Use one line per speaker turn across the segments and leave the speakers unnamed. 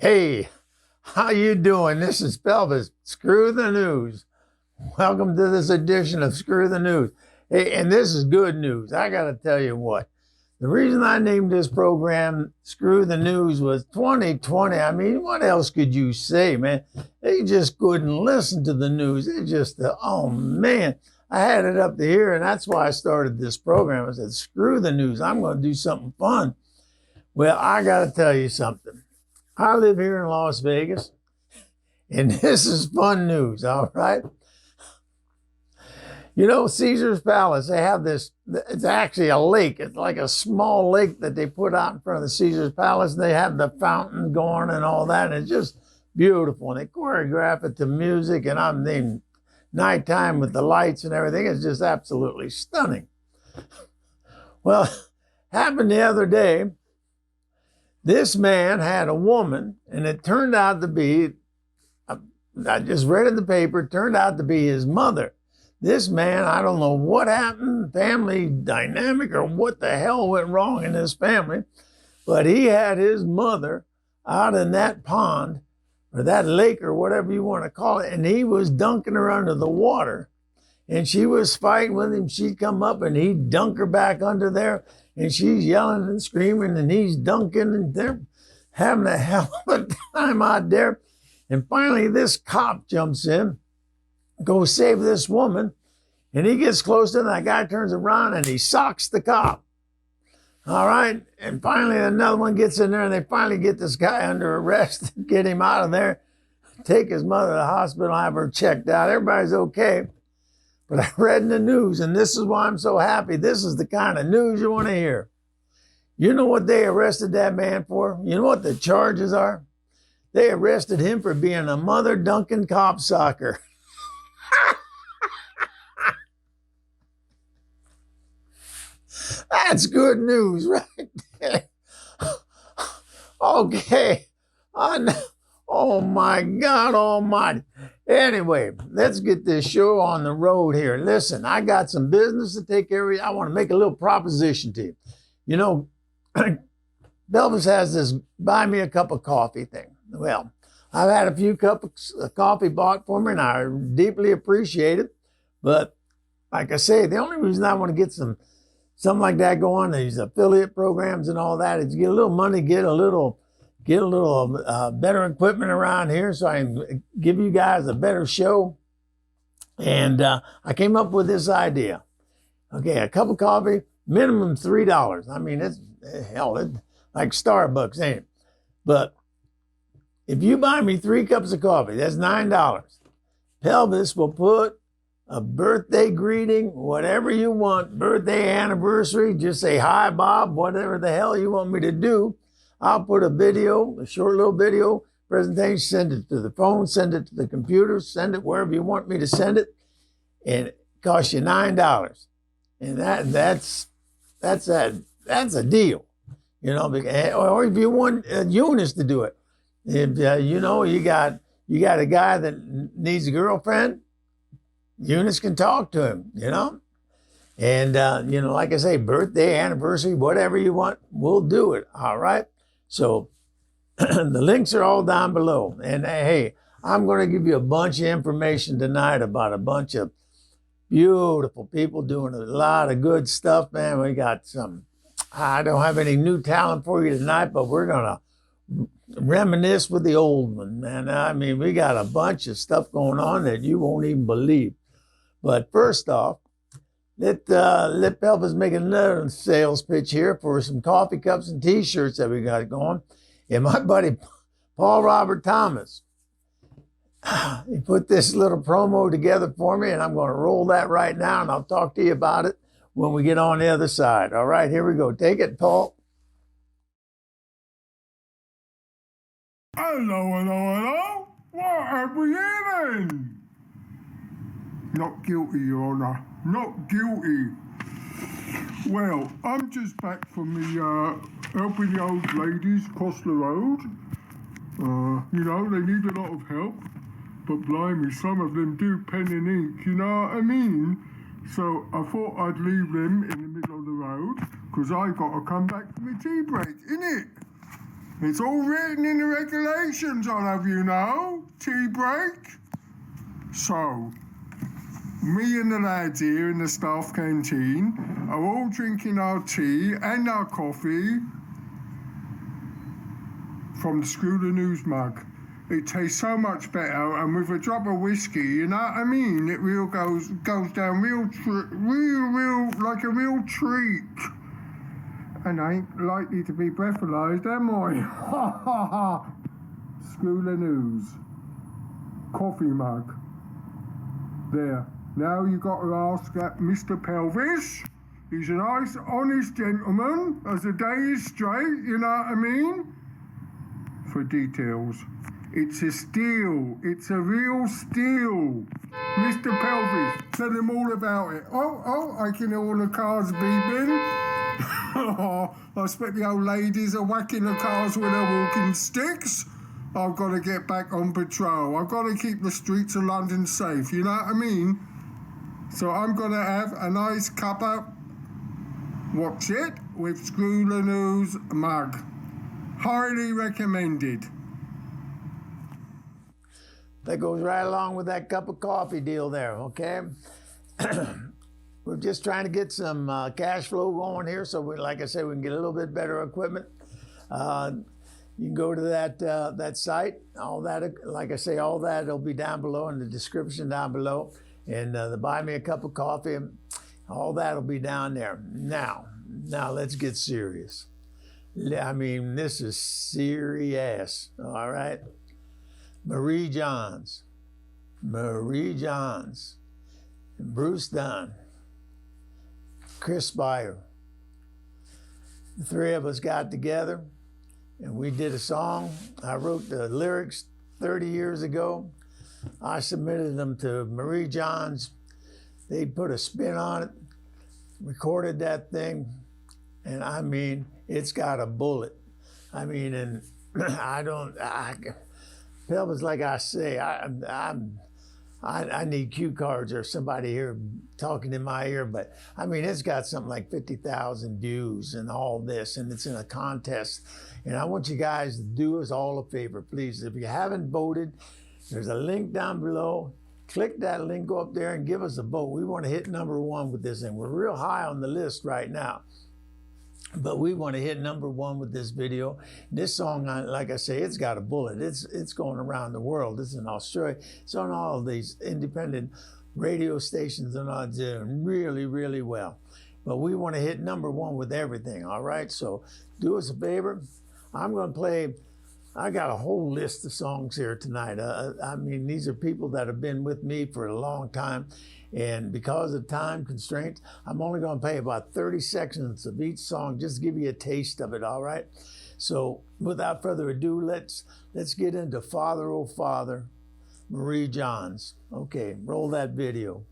Hey, how you doing? This is Pelvis. Screw the news. Welcome to this edition of Screw the News. Hey, and this is good news. I got to tell you what. The reason I named this program Screw the News was 2020. I mean, what else could you say, man? They just couldn't listen to the news. It just, oh man, I had it up to here, and that's why I started this program. I said, screw the news. I'm going to do something fun. Well, I got to tell you something. I live here in Las Vegas, and this is fun news, all right? You know, Caesar's Palace, they have this, it's actually a lake. It's like a small lake that they put out in front of the Caesar's Palace. They have the fountain going and all that, and it's just beautiful. And they choreograph it to music, and I mean, nighttime with the lights and everything. It's just absolutely stunning. Well, happened the other day, this man had a woman, and it turned out to be, I just read in the paper, it turned out to be his mother. This man, I don't know what happened, family dynamic or what the hell went wrong in his family, but he had his mother out in that pond or that lake or whatever you want to call it, and he was dunking her under the water, and she was fighting with him. She'd come up and he'd dunk her back under there, and she's yelling and screaming, and he's dunking, and they're having a hell of a time out there. And finally, this cop jumps in, goes save this woman, and he gets close to him. That guy turns around and he socks the cop. All right, and finally another one gets in there, and they finally get this guy under arrest, get him out of there, take his mother to the hospital, have her checked out. Everybody's okay. But I read in the news, and this is why I'm so happy. This is the kind of news you want to hear. You know what they arrested that man for? You know what the charges are? They arrested him for being a mother-dunking cop socker. That's good news right there. Okay. Oh my God almighty. Anyway, let's get this show on the road here. Listen, I got some business to take care of. I want to make a little proposition to you. You know, Belvis has this buy me a cup of coffee thing. Well, I've had a few cups of coffee bought for me, and I deeply appreciate it. But like I say, the only reason I want to get something like that going, these affiliate programs and all that, is get a little money, get a little better equipment around here so I can give you guys a better show. And I came up with this idea. Okay, a cup of coffee, minimum $3. I mean, it's like Starbucks, ain't it? But if you buy me 3 cups of coffee, that's $9. Pelvis will put a birthday greeting, whatever you want, birthday, anniversary, just say, hi, Bob, whatever the hell you want me to do. I'll put a video, a short little video presentation, send it to the phone, send it to the computer, send it wherever you want me to send it, and it costs you $9. And that's a deal, you know. Or if you want Eunice to do it, if you know you got a guy that needs a girlfriend, Eunice can talk to him, you know. And you know, like I say, birthday, anniversary, whatever you want, we'll do it. All right. So the links are all down below. And hey, I'm going to give you a bunch of information tonight about a bunch of beautiful people doing a lot of good stuff, man. We got I don't have any new talent for you tonight, but we're going to reminisce with the old one, man. I mean, we got a bunch of stuff going on that you won't even believe. But first off, let Pelvis make another sales pitch here for some coffee cups and T-shirts that we got going. And my buddy, Paul Robert Thomas, he put this little promo together for me, and I'm going to roll that right now, and I'll talk to you about it when we get on the other side. All right, here we go. Take it, Paul.
Hello. What have we here then? Not guilty, Your Honour. Not guilty. Well, I'm just back from the helping the old ladies cross the road. You know, they need a lot of help. But blimey, some of them do pen and ink, you know what I mean? So I thought I'd leave them in the middle of the road, because I got to come back for my tea break, innit? It's all written in the regulations, I'll have you know. Tea break. So, me and the lads here in the staff canteen are all drinking our tea and our coffee from the School of News mug. It tastes so much better, and with a drop of whiskey, you know what I mean? It real goes down real like a real treat. And I ain't likely to be breathalyzed, am I? Ha ha ha! School of News. Coffee mug. There. Now you got to ask that Mr. Pelvis. He's a nice, honest gentleman, as the day is straight, you know what I mean? For details. It's a steal. It's a real steal. Mr. Pelvis, tell him all about it. Oh, I can hear all the cars beeping. I expect the old ladies are whacking the cars with their walking sticks. I've got to get back on patrol. I've got to keep the streets of London safe, you know what I mean? So I'm going to have a nice cuppa, watch it, with School of News mug. Highly recommended.
That goes right along with that cup of coffee deal there, okay? We're just trying to get some cash flow going here, so like I said, we can get a little bit better equipment. You can go to that site. All that, like I say, all that will be down below in the description down below. And the buy me a cup of coffee, all that will be down there. Now let's get serious. I mean, this is serious, all right? Marie Johns, Bruce Dunn, Chris Spire. The three of us got together and we did a song. I wrote the lyrics 30 years ago. I submitted them to Marie Johns. They put a spin on it, recorded that thing, and I mean, it's got a bullet. I mean, and Pelvis, like I say, I need cue cards or somebody here talking in my ear, but I mean, it's got something like 50,000 views and all this, and it's in a contest. And I want you guys to do us all a favor, please. If you haven't voted, there's a link down below. Click that link, go up there and give us a vote. We want to hit #1 with this, and we're real high on the list right now. But we want to hit #1 with this video. This song, like I say, it's got a bullet. It's going around the world. It's in Australia. It's on all of these independent radio stations and all, doing really, really well. But we want to hit #1 with everything, all right? So do us a favor. I'm going to play, I got a whole list of songs here tonight. I mean, these are people that have been with me for a long time. And because of time constraints, I'm only going to play about 30 seconds of each song, just to give you a taste of it, all right? So without further ado, let's get into Father, Oh Father, Marie Johns. Okay, roll that video.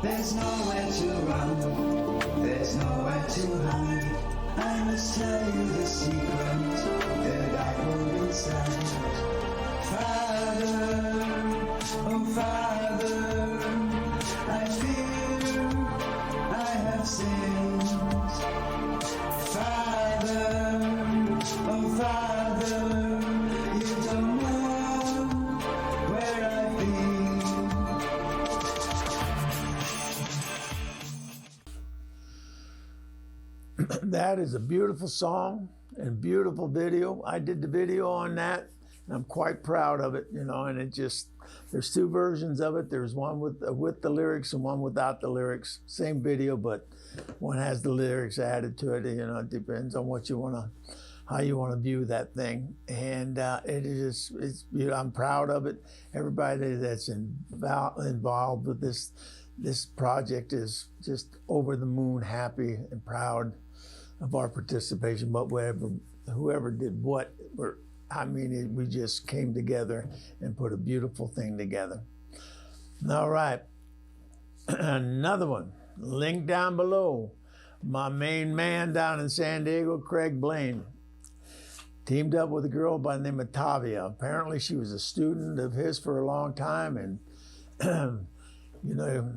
There's nowhere to run, there's nowhere to hide. I must tell you the secret that I hold inside. Father, oh Father, I fear I have sinned. Father, oh Father, you don't know where I've been.
That is a beautiful song and beautiful video. I did the video on that, and I'm quite proud of it, you know, and it just, there's two versions of it. There's one with the lyrics and one without the lyrics. Same video, but one has the lyrics added to it. You know, it depends on what you want to, how you want to view that thing. And it is, it's, you know, I'm proud of it. Everybody that's involved with this project is just over the moon happy and proud of our participation. But whoever did what, we just came together and put a beautiful thing together. All right, another one, link down below. My main man down in San Diego, Craig Blaine, teamed up with a girl by the name of Tavia. Apparently she was a student of his for a long time, and you know,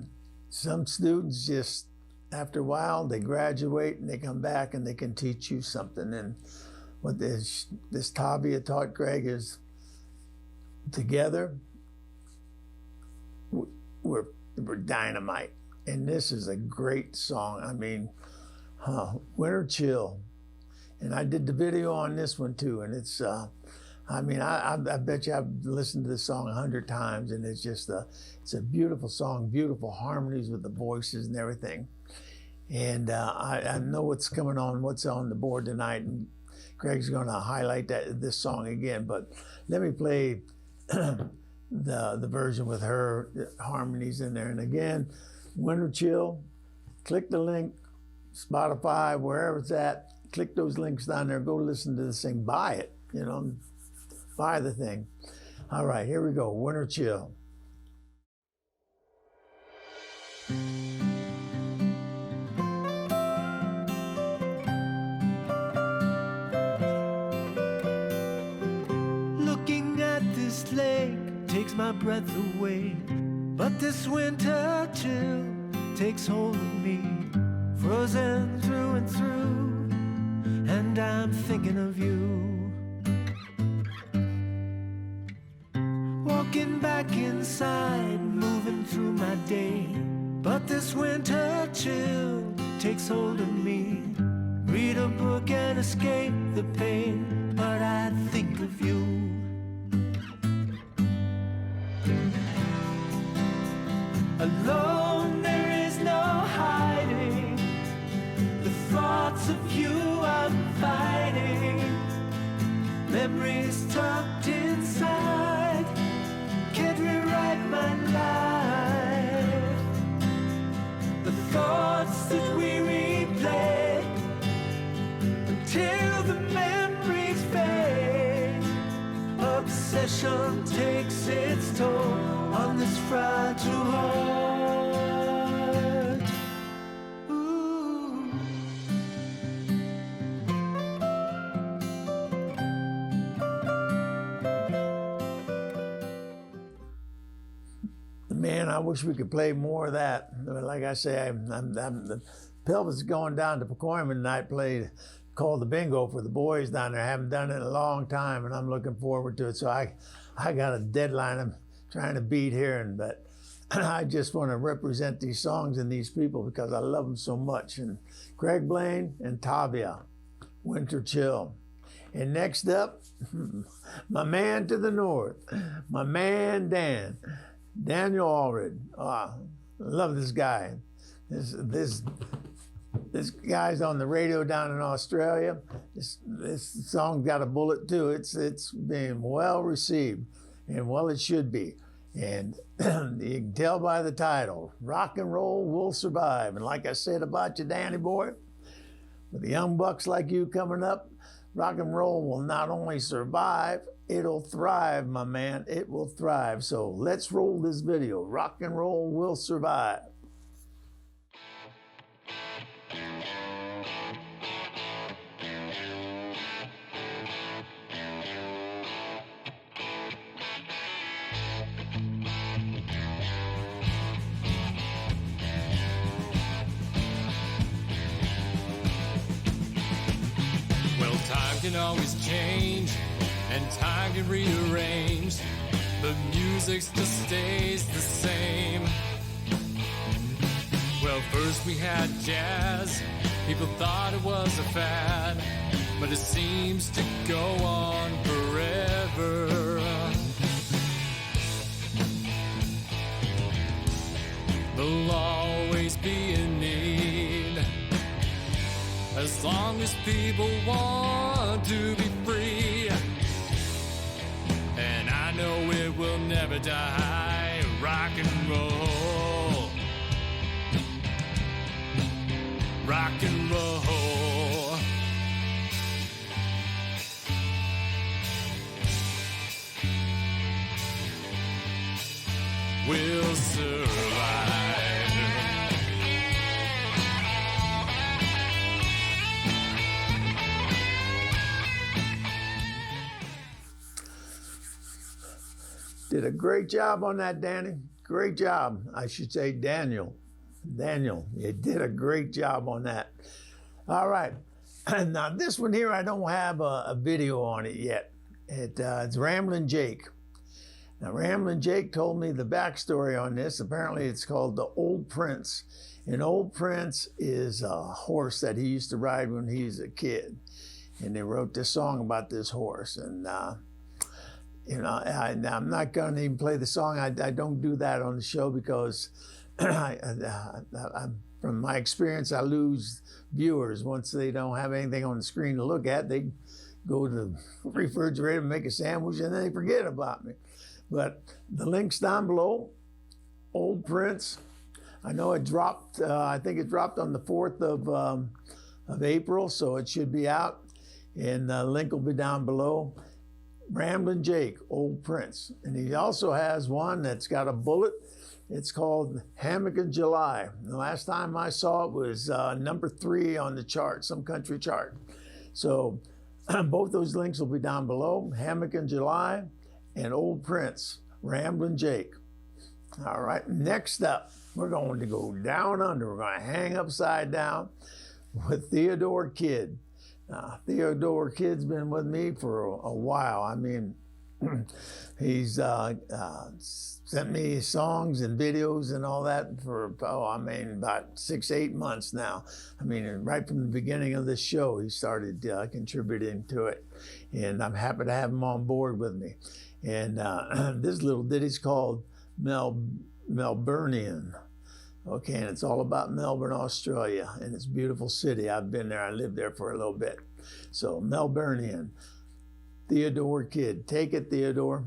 some students just, after a while, they graduate and they come back and they can teach you something. And what this Tavia taught Craig is, together, we're dynamite. And this is a great song. I mean, Winter Chill. And I did the video on this one too. And it's, I bet you I've listened to this song 100 times, and it's just it's a beautiful song, beautiful harmonies with the voices and everything. And I know what's coming on, what's on the board tonight, and Craig's going to highlight this song again. But let me play the version with her harmonies in there. And again, Winter Chill. Click the link, Spotify, wherever it's at. Click those links down there. Go listen to this thing. Buy it. You know, buy the thing. All right, here we go. Winter Chill.
Looking at this lake takes my breath away, but this winter chill takes hold of me, frozen through and through, and I'm thinking of you. Walking back inside, moving through my day, but this winter chill takes hold of me. Read a book and escape the pain, but I think of you. Alone, there is no hiding the thoughts of you I'm fighting. Memories tucked inside can't rewrite my life. The thoughts that we replay until the memories fade. Obsession takes its toll on this fragile heart. Ooh.
Man, I wish we could play more of that. Like I say, the Pelvis is going down to Pacoima tonight, called the bingo for the boys down there. I haven't done it in a long time, and I'm looking forward to it. So I got a deadline I'm trying to beat here, but I just want to represent these songs and these people because I love them so much. And Craig Blaine and Tavia, Winter Chill. And next up, my man to the north, my man Daniel Allred. I love this guy. This guy's on the radio down in Australia. This song got a bullet too. It's being well received, and well it should be. And you can tell by the title, Rock and Roll Will Survive. And like I said about you, Danny boy, with the young bucks like you coming up, rock and roll will not only survive, it'll thrive, my man. It will thrive. So let's roll this video. Rock and roll will survive.
Time can always change, and time can rearrange, but music still stays the same. Well, first we had jazz. People thought it was a fad, but it seems to go on forever. There'll always be a need, as as long as people want to be free. And I know it will never die. Rock and roll. Rock and roll. We'll survive.
Did a great job on that, Danny. Great job. I should say Daniel. Daniel, you did a great job on that. All right. Now, this one here, I don't have a video on it yet. It's Ramblin Jake. Now, Ramblin Jake told me the backstory on this. Apparently, it's called the Old Prince. And Old Prince is a horse that he used to ride when he was a kid. And they wrote this song about this horse. And you know, I'm not going to even play the song. I don't do that on the show because from my experience, I lose viewers. Once they don't have anything on the screen to look at, they go to the refrigerator and make a sandwich and then they forget about me. But the link's down below. Old Prince. I know it dropped, I think it dropped on the 4th of April, so it should be out. And the link will be down below. Ramblin Jake, Old Prince. And he also has one that's got a bullet. It's called Hammock in July. The last time I saw it was number 3 on the chart, some country chart. So both those links will be down below. Hammock in July and Old Prince, Ramblin Jake. All right, next up, we're going to go down under. We're going to hang upside down with Theodore Kidd. Theodore Kidd's been with me for a while. I mean, he's sent me songs and videos and all that for, about 6-8 months now. I mean, right from the beginning of this show, he started contributing to it. And I'm happy to have him on board with me. And this little ditty's called Melburnian. Okay, and it's all about Melbourne, Australia, and it's a beautiful city. I've been there. I lived there for a little bit. So, Melburnian, Theodore Kidd. Take it, Theodore.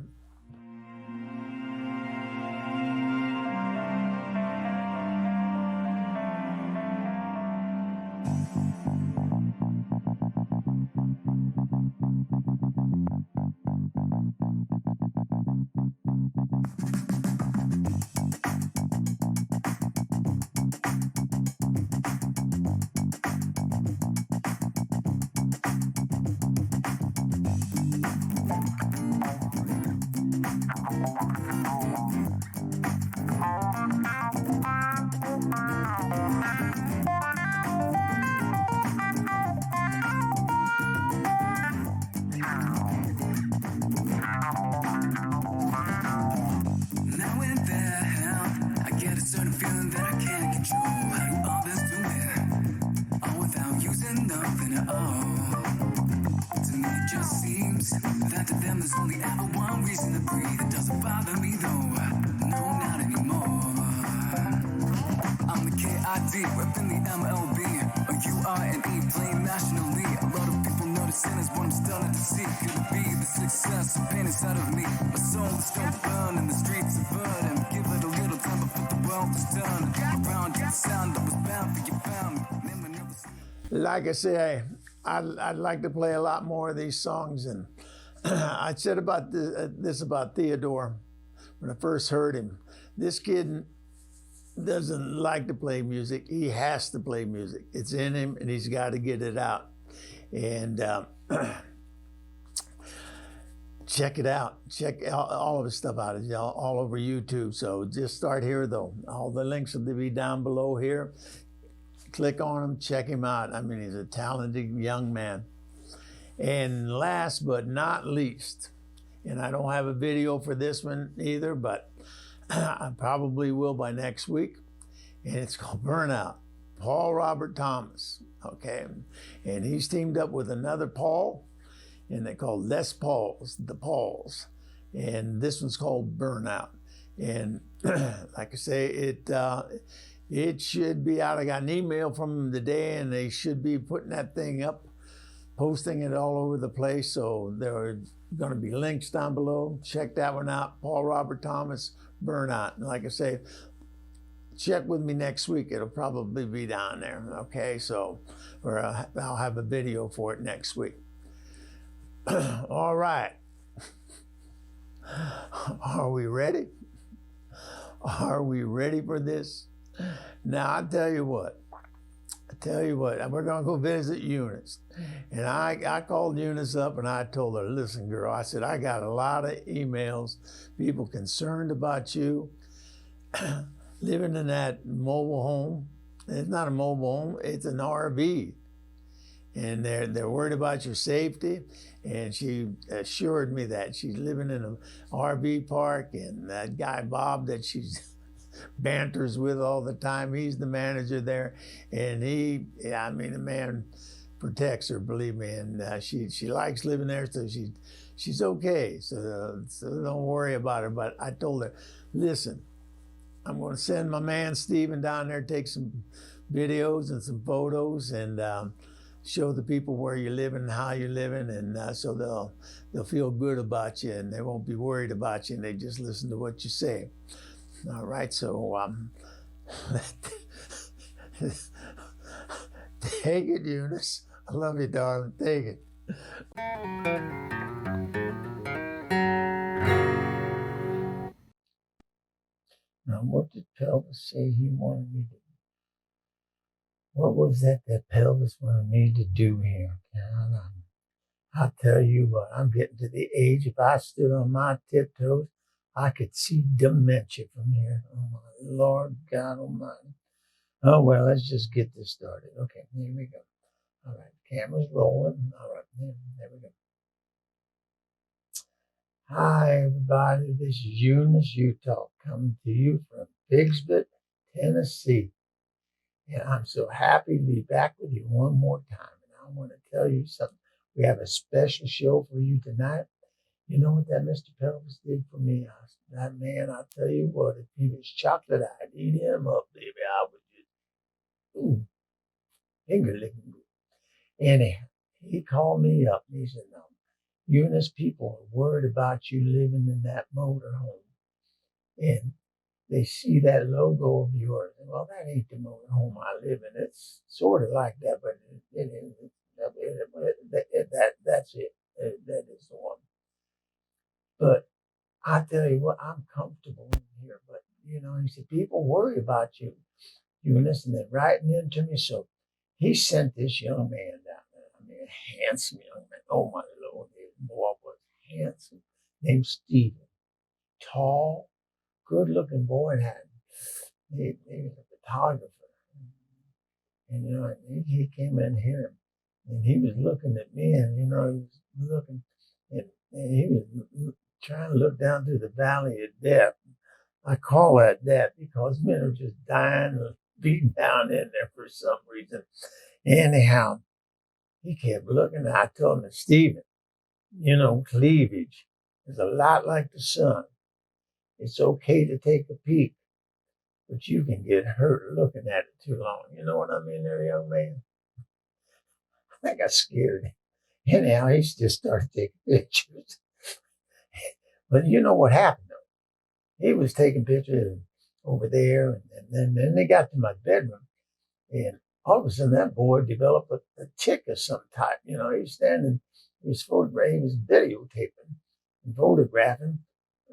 Repping the MLB, URNE, playing nationally. A lot of people noticing is what I'm starting to see. Could it be the success of pain inside of me? My soul is going to burn and the streets are burning. Give it a little time before the world is done. Around you, the sound that was bound for your family.
Like I say, I'd like to play a lot more of these songs. And I said about this about Theodore when I first heard him. This kid doesn't like to play music. He has to play music. It's in him, and he's got to get it out. And check it out. Check all of his stuff out. It's all over YouTube. So just start here, though. All the links will be down below here. Click on him. Check him out. I mean, he's a talented young man. And last but not least, and I don't have a video for this one either, but I probably will by next week. And it's called Burnout. Paul Robert Thomas. Okay. And he's teamed up with another Paul. And they're called Les Pauls, the Pauls. And this one's called Burnout. And like I say, It should be out. I got an email from them today, and they should be putting that thing up, posting it all over the place. So there are going to be links down below. Check that one out. Paul Robert Thomas, Burnout. And like I say, check with me next week. It'll probably be down there. Okay, so or I'll have a video for it next week. All right. Are we ready? Are we ready for this? Now, I tell you what, we're going to go visit Eunice. And I called Eunice up and I told her, listen, girl, I said, I got a lot of emails, people concerned about you living in that mobile home. It's not a mobile home, it's an RV. And they're worried about your safety. And she assured me that she's living in an RV park, and that guy Bob that she's banters with all the time, he's the manager there. And the man protects her, believe me. And she likes living there, so she's okay. So don't worry about her. But I told her, listen, I'm going to send my man Steven down there, take some videos and some photos, and show the people where you're living and how you're living, and so they'll feel good about you, and they won't be worried about you, and they just listen to what you say. All right, so take it, Eunice. I love you, darling. Take it. Now, what did Pelvis say he wanted me to do? What was that Pelvis wanted me to do here? I'll tell you what, I'm getting to the age, if I stood on my tiptoes, I could see dementia from here. Oh, my Lord God Almighty. Oh, well, let's just get this started. Okay, here we go. All right, camera's rolling. All right, there we go. Hi, everybody. This is Eunice Utah coming to you from Bigsby, Tennessee. And I'm so happy to be back with you one more time. And I want to tell you something. We have a special show for you tonight. You know what that Mr. Pelvis did for me? That man, I'll tell you what, if he was chocolate, I'd eat him up, baby. I would just, finger licking good. Anyhow, he called me up and he said, no, Eunice, people are worried about you living in that motor home. And they see that logo of yours. Well, that ain't the motor home I live in. It's sort of like that, but that's it. That is the one. But I tell you what, I'm comfortable in here. But, he said, people worry about you, Eunice, and they're writing into me. So he sent this young man down there. I mean, a handsome young man. Oh, my Lord, his boy was handsome. Named Steven. Tall, good-looking boy, and he was a photographer. And, he came in here, and he was looking at me, and, he was looking, and he was trying to look down through the valley of death. I call that death because men are just dying and beating down in there for some reason. Anyhow, he kept looking, and I told him, Stephen, cleavage is a lot like the sun. It's okay to take a peek, but you can get hurt looking at it too long. You know what I mean there, young man? I got scared. Anyhow, he just started taking pictures. But you know what happened, though? He was taking pictures over there, and then they got to my bedroom, and all of a sudden that boy developed a tick of some type. He was standing, he was videotaping and photographing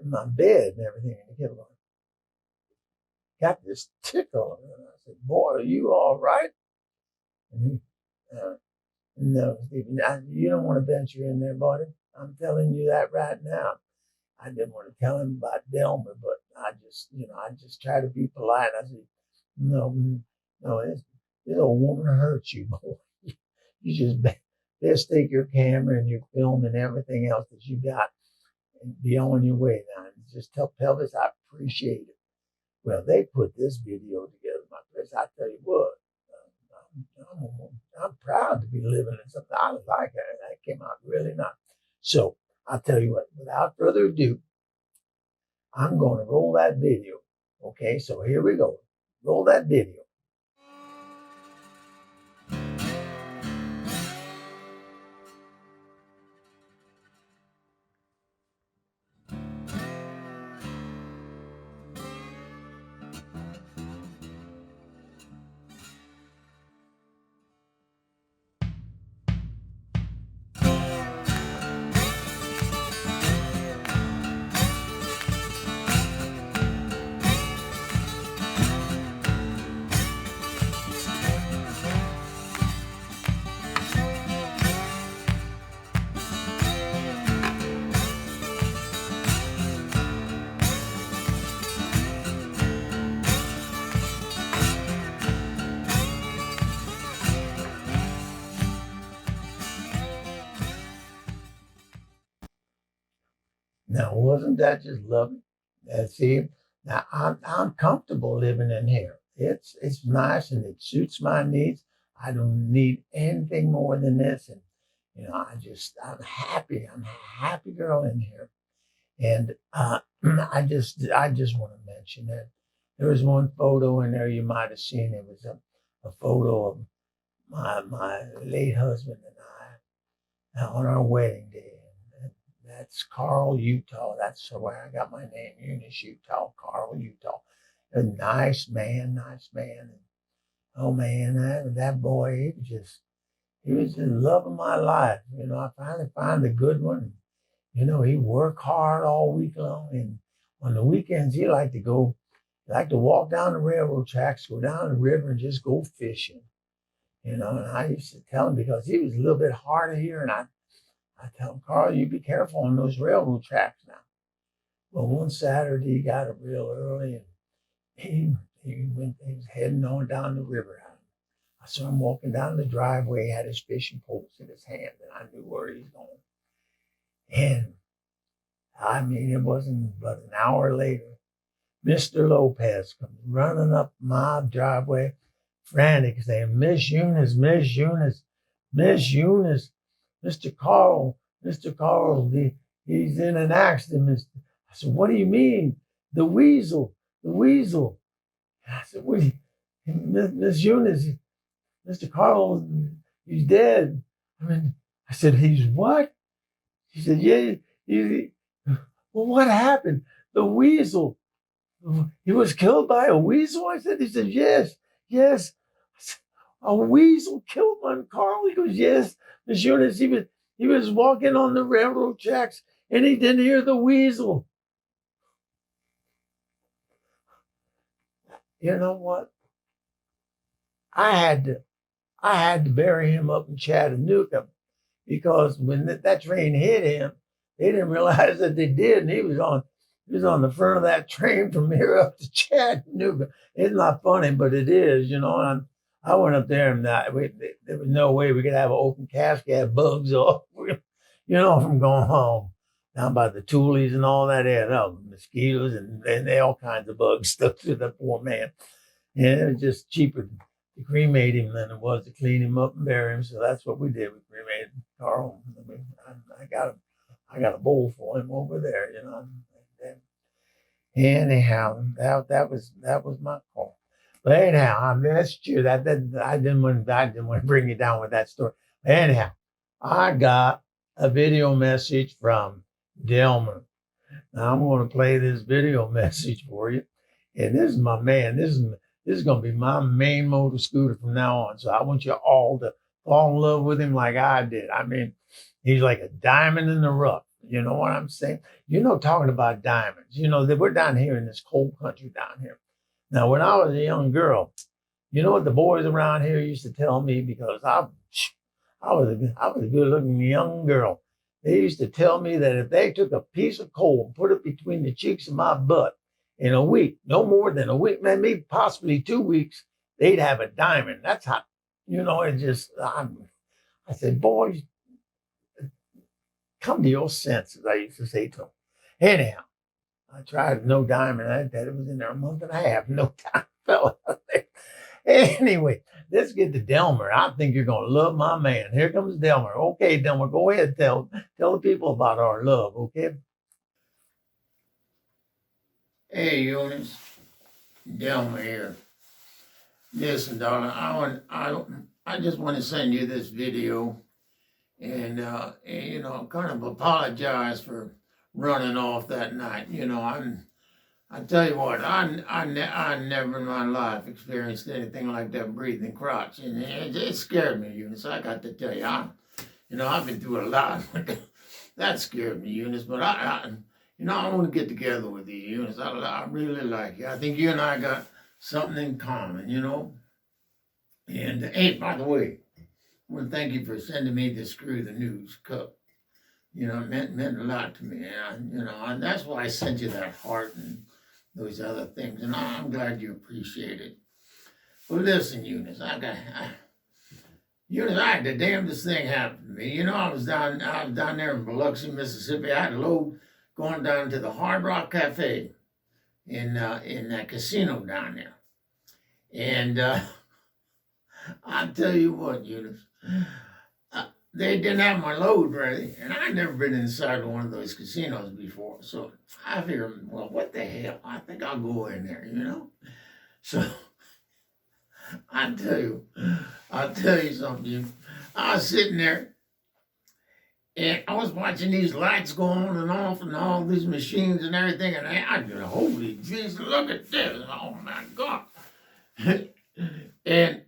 in my bed and everything, and he kept going, got this tickle. And I said, boy, are you all right? And he, no, Stephen, you don't want to venture in there, buddy. I'm telling you that right now. I didn't want to tell him about Delmer, but I just try to be polite. I said, no, this old woman hurts you, boy. You just best take your camera and your film and everything else that you got and be on your way now. And just tell Pelvis I appreciate it. Well, they put this video together, my friends. I tell you what, I'm proud to be living in something I like. That came out really nice. So I'll tell you what, without further ado, I'm going to roll that video. Okay, so here we go. Roll that video. Now, wasn't that just lovely? See, now I'm comfortable living in here. It's nice and it suits my needs. I don't need anything more than this, and I'm happy. I'm a happy girl in here, and I just want to mention that there was one photo in there you might have seen. It was a photo of my late husband and I on our wedding day. And that's Carl, Utah. That's where I got my name, Eunice, Utah, Carl, Utah. A nice man, nice man. And, oh man, that boy, he was the love of my life. I finally found a good one. He worked hard all week long. And on the weekends, he liked to walk down the railroad tracks, go down the river and just go fishing. And I used to tell him because he was a little bit harder here. And I tell him, Carl, you be careful on those railroad tracks now. Well, one Saturday he got up real early and he was heading on down the river. I saw him walking down the driveway, he had his fishing poles in his hand, and I knew where he was going. And I mean, it wasn't but an hour later, Mr. Lopez comes running up my driveway, frantic, saying, Miss Eunice, Miss Eunice, Miss Eunice, Mr. Carl, he's in an accident. I said, what do you mean? The weasel. I said, what do you, Miss Eunice, Mr. Carl, he's dead. I said, he's what? She said, yeah, well, what happened? The weasel. He was killed by a weasel? He said, yes. I said, a weasel killed my Carl? He goes, yes, Miss Eunice, he was walking on the railroad tracks and he didn't hear the weasel. You know what? I had to bury him up in Chattanooga because when that train hit him, they didn't realize that they did, and he was on the front of that train from here up to Chattanooga. It's not funny, but it is, And I went up there, and there was no way we could have an open casket, have bugs off, from going home. Down by the tulies and all that, mosquitoes and all kinds of bugs stuck to the poor man. And it was just cheaper to cremate him than it was to clean him up and bury him. So that's what we did. We cremated Carl. I got a bowl for him over there, Anyhow, that was my call. But anyhow, that's true. I didn't want to bring you down with that story. But anyhow, I got a video message from Delmer. Now I'm going to play this video message for you. And this is my man. This is going to be my main motor scooter from now on. So I want you all to fall in love with him like I did. He's like a diamond in the rough. You know what I'm saying? Talking about diamonds, that we're down here in this cold country down here. Now, when I was a young girl, you know what the boys around here used to tell me, because I was a good looking young girl. They used to tell me that if they took a piece of coal and put it between the cheeks of my butt in a week, no more than a week, maybe possibly 2 weeks, they'd have a diamond. That's how, I said, boys, come to your senses, I used to say to them. Anyhow, I tried no diamond. It was in there a month and a half. No time fell out there. Anyway, let's get to Delmer. I think you're going to love my man. Here comes Delmer. Okay, Delmer, go ahead. Tell the people about our love, okay? Hey, Eunice. Delmer here. Listen, darling, I just want to send you this video and you know, kind of apologize for running off that night. You know, I tell you what, I never in my life experienced anything like that breathing crotch, and it scared me, Eunice. I got to tell you, you know, I've been through a lot. That scared me, Eunice. But you know, I want to get together with you, Eunice. I really like you. I think you and I got something in common, you know. And hey, by the way, I want to thank you for sending me the Screw the News cup. You know, it meant a lot to me. And, you know, and that's why I sent you that heart and those other things. And I'm glad you appreciate it. But listen, Eunice, Eunice, I had the damnedest thing happen to me. You know, I was down there in Biloxi, Mississippi. I had a load going down to the Hard Rock Cafe in that casino down there. And I'll tell you what, Eunice, they didn't have my load ready, and I'd never been inside one of those casinos before. So I figured, well, what the hell? I think I'll go in there, you know? So I'll tell you something. I was sitting there, and I was watching these lights go on and off and all these machines and everything, and I just, holy Jesus, look at this. Oh, my God. And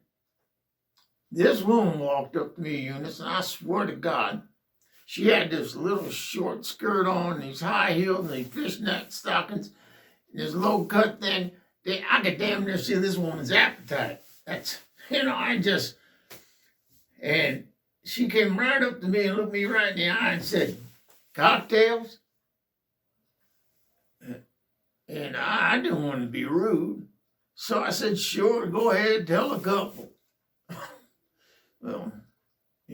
this woman walked up to me, Eunice, and I swear to God, she had this little short skirt on, these high heels, and these fishnet stockings, and this low-cut thing. I could damn near see this woman's appetite. That's, you know, and she came right up to me and looked me right in the eye and said, cocktails? And I didn't want to be rude. So I said, sure, go ahead, tell a couple. Well,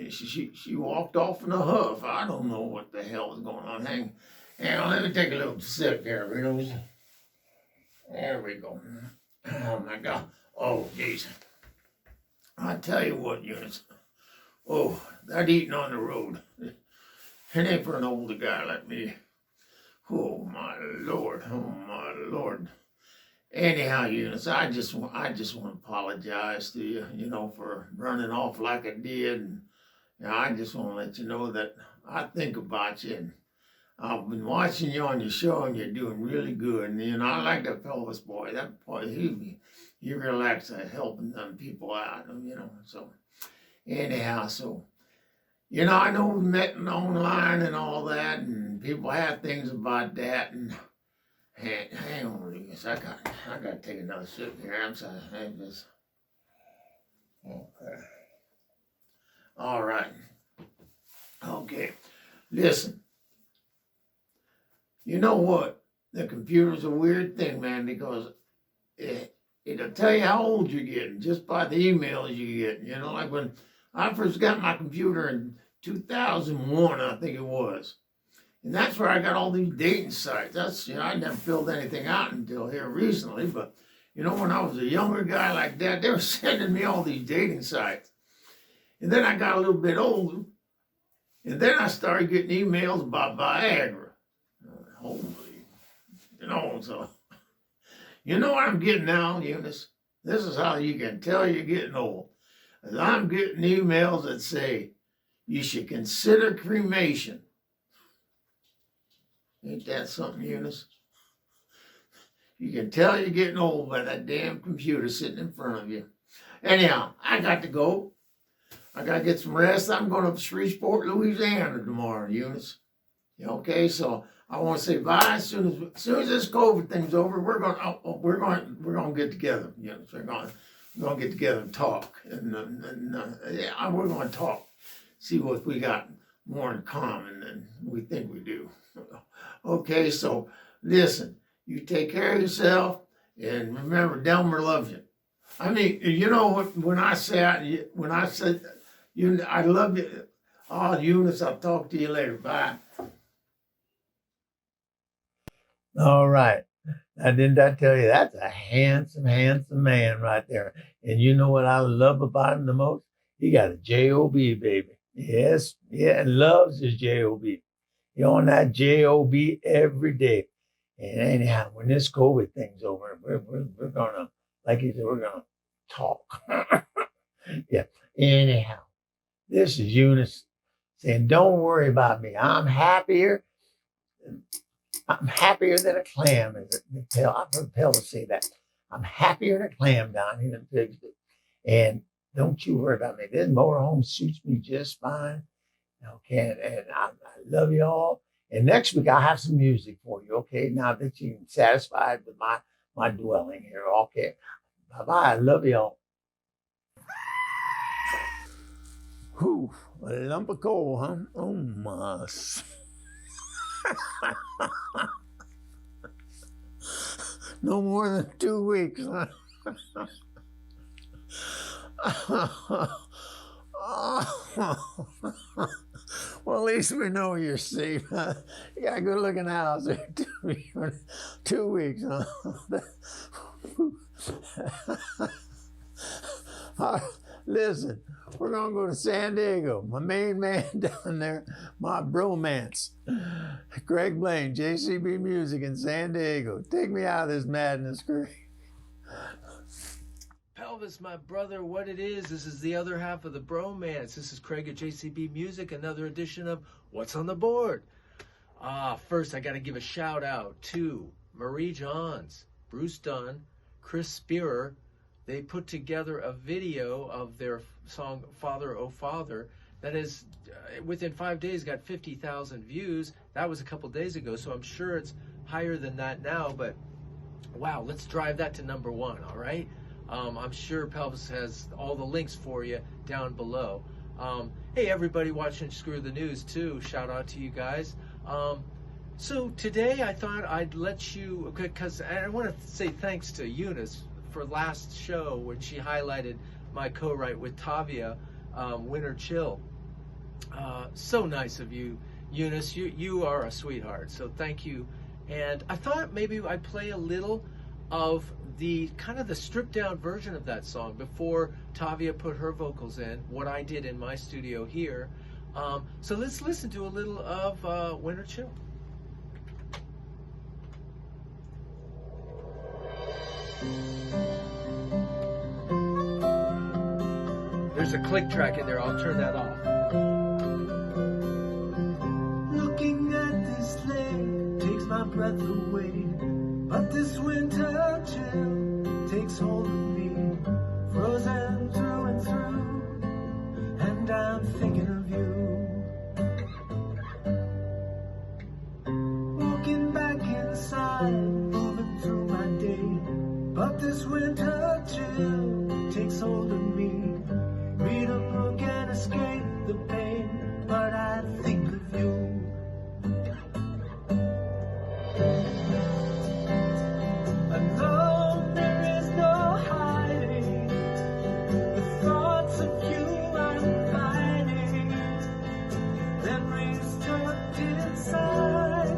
she walked off in a huff. I don't know what the hell was going on. Hang on, let me take a little sip here, Riddles. There we go. Oh, my God. Oh, geez. I tell you what, Eunice. Oh, that eating on the road. It ain't for an older guy like me. Oh, my Lord. Oh, my Lord. Anyhow, Eunice, I just want to apologize to you, you know, for running off like I did. And you know, I just want to let you know that I think about you. And I've been watching you on your show, and you're doing really good. And, you know, I like that Pelvis boy. That boy, he relaxed at helping them people out, you know. So, anyhow, you know, I know we met online and all that, and people have things about that. And hang on, Lucas. I got to take another sip here. I'm sorry. Okay. All right. Okay. Listen. You know what? The computer's a weird thing, man, because it'll tell you how old you're getting just by the emails you get. You know, like when I first got my computer in 2001, I think it was. And that's where I got all these dating sites. That's, you know, I never filled anything out until here recently. But, you know, when I was a younger guy like that, they were sending me all these dating sites. And then I got a little bit older. And then I started getting emails about Viagra. Holy, you know, so, you know what I'm getting now, Eunice? This is how you can tell you're getting old. As I'm getting emails that say, you should consider cremation. Ain't that something, Eunice? You can tell you're getting old by that damn computer sitting in front of you. Anyhow, I got to go. I got to get some rest. I'm going up to Shreveport, Louisiana tomorrow, Eunice. Okay, so I want to say bye. As soon as this COVID thing's over, we're going to get together. Eunice. We're going to get together and talk. And yeah, we're going to talk. See what we got more in common than we think we do. Okay, so listen, you take care of yourself, and remember, Delmer loves you. I mean, you know what? When I say you, I love you. Oh, Eunice, I'll talk to you later. Bye. All right. Now, didn't I tell you that's a handsome, handsome man right there? And you know what I love about him the most? He got a J-O-B, baby. Yes, yeah, loves his J-O-B. He on that J-O-B every day. And anyhow, when this COVID thing's over, we're gonna, like he said, we're gonna talk. Yeah. Anyhow, this is Eunice saying, don't worry about me. I'm happier. I'm happier than a clam. I've heard Pelvis say that. I'm happier than a clam down here in Pigsby. And don't you worry about me. This motorhome suits me just fine. Okay, and I love you all. And next week I'll have some music for you. Okay, now that you're satisfied with my dwelling here. Okay, bye bye. I love you all. Whew, a lump of coal, huh? Oh my. No more than 2 weeks, huh? Well, at least we know you're safe. You got a good looking house there. 2 weeks, huh? Listen, we're gonna go to San Diego. My main man down there, my bromance, Greg Blaine, JCB Music in San Diego. Take me out of this madness, Greg.
Pelvis, my brother, what it is, this is the other half of the bromance. This is Craig at JCB Music, another edition of What's on the Board. First, I got to give a shout out to Marie Johns, Bruce Dunn, Chris Spearer. They put together a video of their song Father, Oh Father that is, within 5 days, got 50,000 views. That was a couple days ago, so I'm sure it's higher than that now, but wow, let's drive that to number one, all right? I'm sure Pelvis has all the links for you down below. Hey, everybody watching Screw the News, too. Shout out to you guys. So today I thought I'd let you, because I want to say thanks to Eunice for last show when she highlighted my co-write with Tavia, Winter Chill. So nice of you, Eunice. You are a sweetheart, so thank you. And I thought maybe I'd play a little of the kind of the stripped down version of that song before Tavia put her vocals in, what I did in my studio here. So let's listen to a little of Winter Chill. There's a click track in there, I'll turn that off. Looking at this lake takes my breath away, but this winter chill takes hold of me, frozen through and through, and I'm thinking of you. Walking back inside, moving through my day, but this winter chill takes hold of me. Read a book and escape the pain, but I think of you. Alone, there is no hiding the thoughts of you I'm fighting. Memories tucked inside,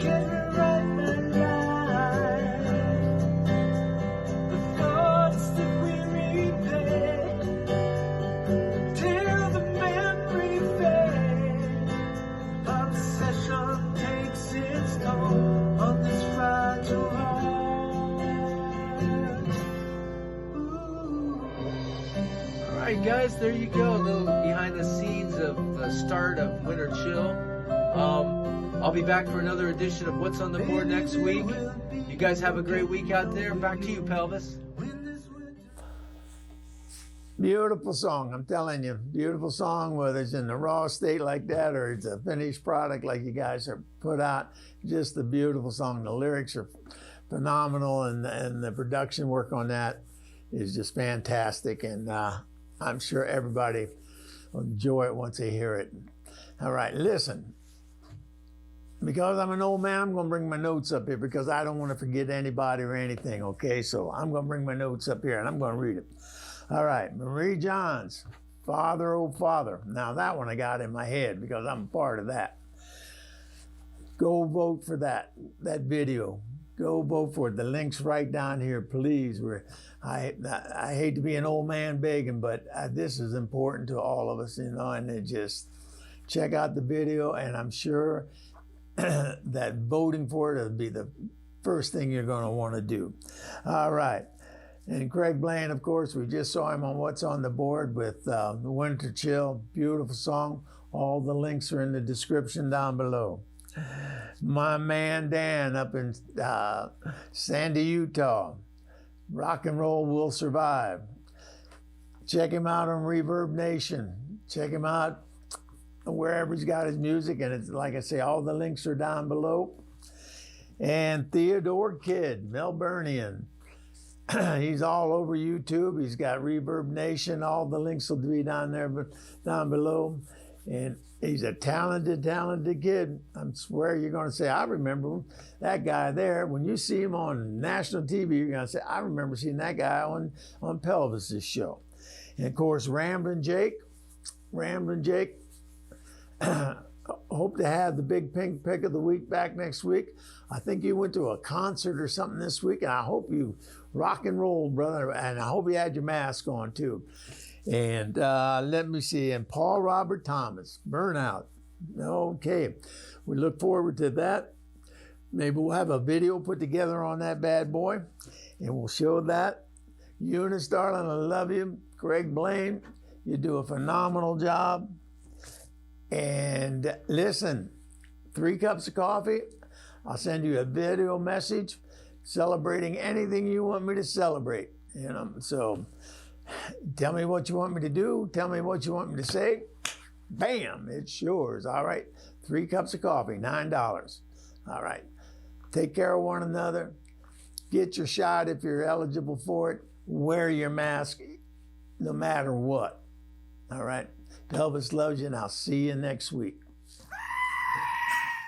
get me right and right. The thoughts that we replay till the memory fades. Obsession takes its toll on this fragile heart. All right, guys, there you go. A little behind the scenes of the start of Winter Chill. I'll be back for another edition of What's on the Board next week. You guys have a great week out there. Back to you, Pelvis.
Beautiful song, I'm telling you. Beautiful song, whether it's in the raw state like that or it's a finished product like you guys have put out. Just a beautiful song. The lyrics are phenomenal, and the production work on that is just fantastic. And I'm sure everybody will enjoy it once they hear it. All right, listen. Because I'm an old man, I'm going to bring my notes up here because I don't want to forget anybody or anything, okay? So I'm going to bring my notes up here and I'm going to read it. All right, Marie Johns, Father, Oh Father. Now that one I got in my head because I'm part of that. Go vote for that video. Go vote for it. The link's right down here, please. I hate to be an old man begging, but this is important to all of us, you know, and it just check out the video, and I'm sure that voting for it will be the first thing you're going to want to do. All right. And Craig Blaine, of course, we just saw him on What's on the Board with The Winter Chill. Beautiful song. All the links are in the description down below. My man Dan up in Sandy, Utah. Rock and Roll Will Survive. Check him out on Reverb Nation. Check him out wherever he's got his music. And it's like I say, all the links are down below. And Theodore Kidd, Melburnian. He's all over YouTube. He's got Reverb Nation. All the links will be down there, down below. And he's a talented kid. I swear you're going to say, I remember him. That guy there. When you see him on national TV, you're going to say, I remember seeing that guy on Pelvis's show. And of course, Ramblin Jake. Hope to have the Big Pink Pick of the Week back next week. I think you went to a concert or something this week, and I hope you rock and roll, brother. And I hope you had your mask on too. And let me see. And Paul Robert Thomas, Burnout. Okay, we look forward to that. Maybe we'll have a video put together on that bad boy, and we'll show that. Eunice, darling, I love you. Craig Blaine, you do a phenomenal job. And listen, 3 cups of coffee. I'll send you a video message celebrating anything you want me to celebrate. You know, so tell me what you want me to do. Tell me what you want me to say. Bam, it's yours. All right. 3 cups of coffee, $9. All right. Take care of one another. Get your shot if you're eligible for it. Wear your mask no matter what. All right. Pelvis loves you, and I'll see you next week.